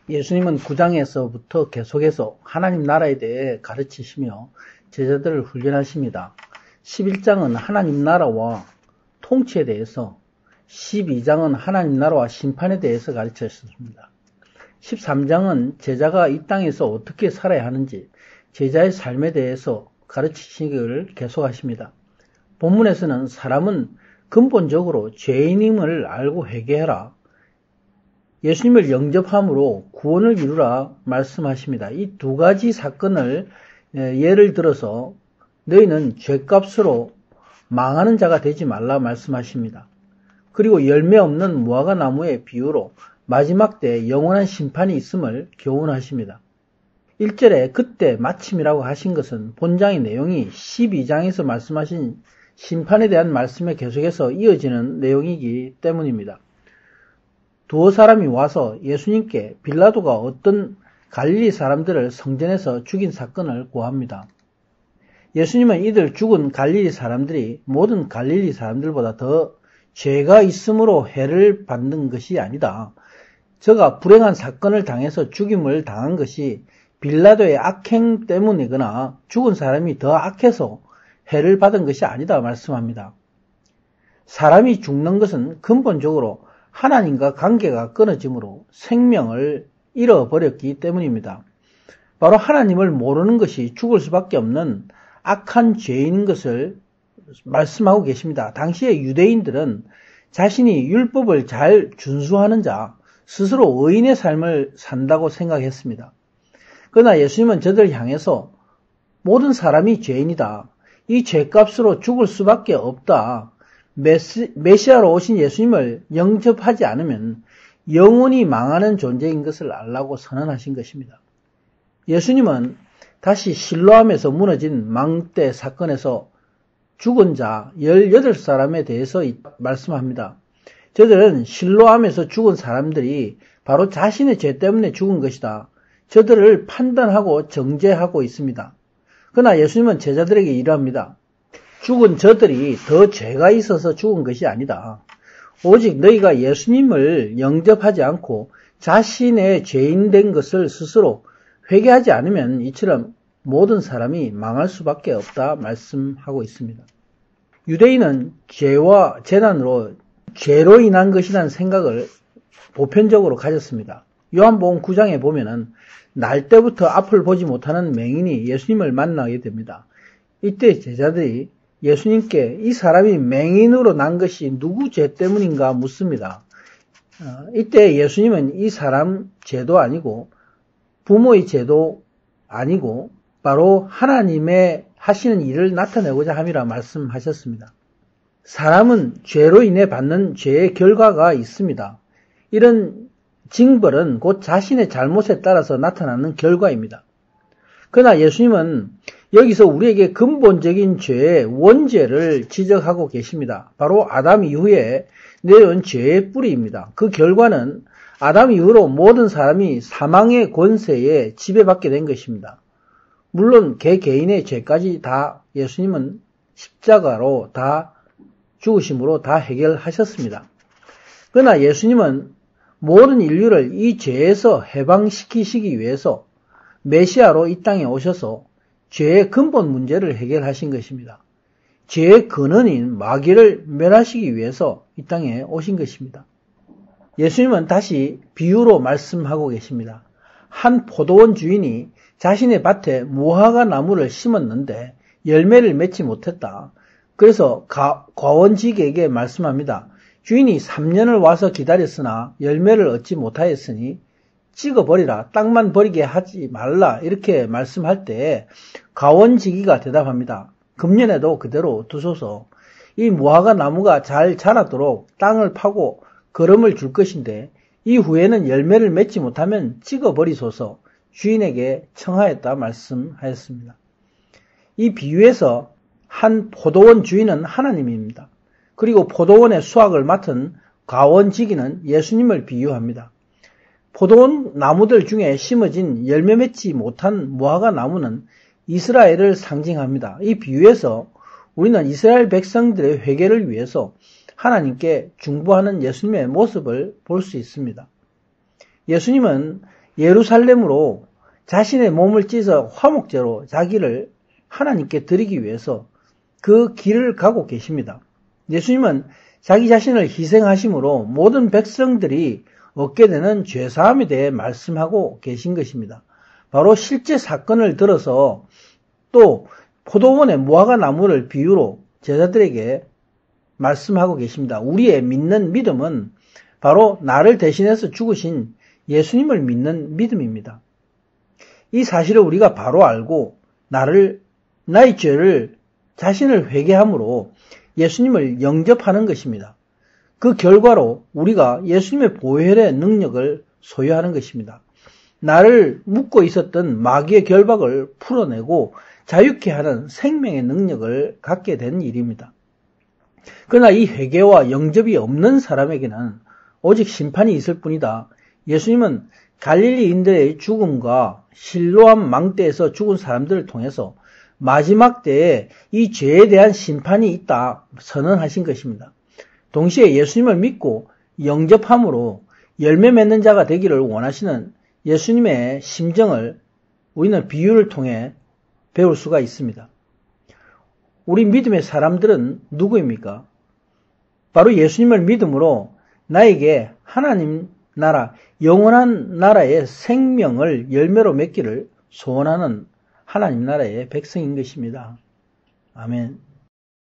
예수님은 9장에서부터 계속해서 하나님 나라에 대해 가르치시며 제자들을 훈련하십니다. 11장은 하나님 나라와 통치에 대해서, 12장은 하나님 나라와 심판에 대해서 가르쳤습니다. 13장은 제자가 이 땅에서 어떻게 살아야 하는지 제자의 삶에 대해서 가르치시기를 계속하십니다. 본문에서는 사람은 근본적으로 죄인임을 알고 회개하라, 예수님을 영접함으로 구원을 이루라 말씀하십니다. 이 두 가지 사건을 예를 들어서 너희는 죄값으로 망하는 자가 되지 말라 말씀하십니다. 그리고 열매 없는 무화과 나무의 비유로 마지막 때 영원한 심판이 있음을 교훈하십니다. 1절에 그때 마침이라고 하신 것은 본장의 내용이 12장에서 말씀하신 심판에 대한 말씀에 계속해서 이어지는 내용이기 때문입니다. 두어 사람이 와서 예수님께 빌라도가 어떤 갈릴리 사람들을 성전에서 죽인 사건을 고합니다. 예수님은 이들 죽은 갈릴리 사람들이 모든 갈릴리 사람들보다 더 죄가 있으므로 해를 받는 것이 아니다. 저가 불행한 사건을 당해서 죽임을 당한 것이 빌라도의 악행 때문이거나 죽은 사람이 더 악해서 해를 받은 것이 아니다 말씀합니다. 사람이 죽는 것은 근본적으로 하나님과 관계가 끊어지므로 생명을 잃어버렸기 때문입니다. 바로 하나님을 모르는 것이 죽을 수밖에 없는 악한 죄인 것을 말씀하고 계십니다. 당시의 유대인들은 자신이 율법을 잘 준수하는 자, 스스로 의인의 삶을 산다고 생각했습니다. 그러나 예수님은 저들을 향해서 모든 사람이 죄인이다, 이 죄값으로 죽을 수밖에 없다, 메시아로 오신 예수님을 영접하지 않으면 영원히 망하는 존재인 것을 알라고 선언하신 것입니다. 예수님은 다시 실로암에서 무너진 망대 사건에서 죽은 자 18사람에 대해서 말씀합니다. 저들은 실로암에서 죽은 사람들이 바로 자신의 죄 때문에 죽은 것이다, 저들을 판단하고 정죄하고 있습니다. 그러나 예수님은 제자들에게 이러합니다. 죽은 저들이 더 죄가 있어서 죽은 것이 아니다. 오직 너희가 예수님을 영접하지 않고 자신의 죄인 된 것을 스스로 회개하지 않으면 이처럼 모든 사람이 망할 수밖에 없다 말씀하고 있습니다. 유대인은 죄와 재난으로 죄로 인한 것이라는 생각을 보편적으로 가졌습니다. 요한복음 9장에 보면은 날 때부터 앞을 보지 못하는 맹인이 예수님을 만나게 됩니다. 이때 제자들이 예수님께 이 사람이 맹인으로 난 것이 누구 죄 때문인가 묻습니다. 이때 예수님은 이 사람 죄도 아니고 부모의 죄도 아니고 바로 하나님의 하시는 일을 나타내고자 함이라 말씀하셨습니다. 사람은 죄로 인해 받는 죄의 결과가 있습니다. 이런 징벌은 곧 자신의 잘못에 따라서 나타나는 결과입니다. 그러나 예수님은 여기서 우리에게 근본적인 죄의 원죄를 지적하고 계십니다. 바로 아담 이후에 내려온 죄의 뿌리입니다. 그 결과는 아담 이후로 모든 사람이 사망의 권세에 지배받게 된 것입니다. 물론 개개인의 죄까지 다 예수님은 십자가로 다 죽으심으로 다 해결하셨습니다. 그러나 예수님은 모든 인류를 이 죄에서 해방시키시기 위해서 메시아로 이 땅에 오셔서 죄의 근본 문제를 해결하신 것입니다. 죄의 근원인 마귀를 멸하시기 위해서 이 땅에 오신 것입니다. 예수님은 다시 비유로 말씀하고 계십니다. 한 포도원 주인이 자신의 밭에 무화과 나무를 심었는데 열매를 맺지 못했다. 그래서 과원직에게 말씀합니다. 주인이 3년을 와서 기다렸으나 열매를 얻지 못하였으니 찍어버리라, 땅만 버리게 하지 말라, 이렇게 말씀할 때 가원지기가 대답합니다. 금년에도 그대로 두소서. 이 무화과 나무가 잘 자라도록 땅을 파고 거름을 줄 것인데 이후에는 열매를 맺지 못하면 찍어버리소서 주인에게 청하였다 말씀하였습니다. 이 비유에서 한 포도원 주인은 하나님입니다. 그리고 포도원의 수확을 맡은 가원지기는 예수님을 비유합니다. 포도원 나무들 중에 심어진 열매 맺지 못한 무화과 나무는 이스라엘을 상징합니다. 이 비유에서 우리는 이스라엘 백성들의 회개를 위해서 하나님께 중보하는 예수님의 모습을 볼 수 있습니다. 예수님은 예루살렘으로 자신의 몸을 찢어 화목제로 자기를 하나님께 드리기 위해서 그 길을 가고 계십니다. 예수님은 자기 자신을 희생하심으로 모든 백성들이 얻게 되는 죄사함에 대해 말씀하고 계신 것입니다. 바로 실제 사건을 들어서 또 포도원의 무화과 나무를 비유로 제자들에게 말씀하고 계십니다. 우리의 믿는 믿음은 바로 나를 대신해서 죽으신 예수님을 믿는 믿음입니다. 이 사실을 우리가 바로 알고 나의 죄를 자신을 회개함으로 예수님을 영접하는 것입니다. 그 결과로 우리가 예수님의 보혈의 능력을 소유하는 것입니다. 나를 묶고 있었던 마귀의 결박을 풀어내고 자유케 하는 생명의 능력을 갖게 된 일입니다. 그러나 이 회개와 영접이 없는 사람에게는 오직 심판이 있을 뿐이다. 예수님은 갈릴리인들의 죽음과 실로암 망대에서 죽은 사람들을 통해서 마지막 때에 이 죄에 대한 심판이 있다 선언하신 것입니다. 동시에 예수님을 믿고 영접함으로 열매 맺는 자가 되기를 원하시는 예수님의 심정을 우리는 비유를 통해 배울 수가 있습니다. 우리 믿음의 사람들은 누구입니까? 바로 예수님을 믿음으로 나에게 하나님 나라, 영원한 나라의 생명을 열매로 맺기를 소원하는 하나님 나라의 백성인 것입니다. 아멘.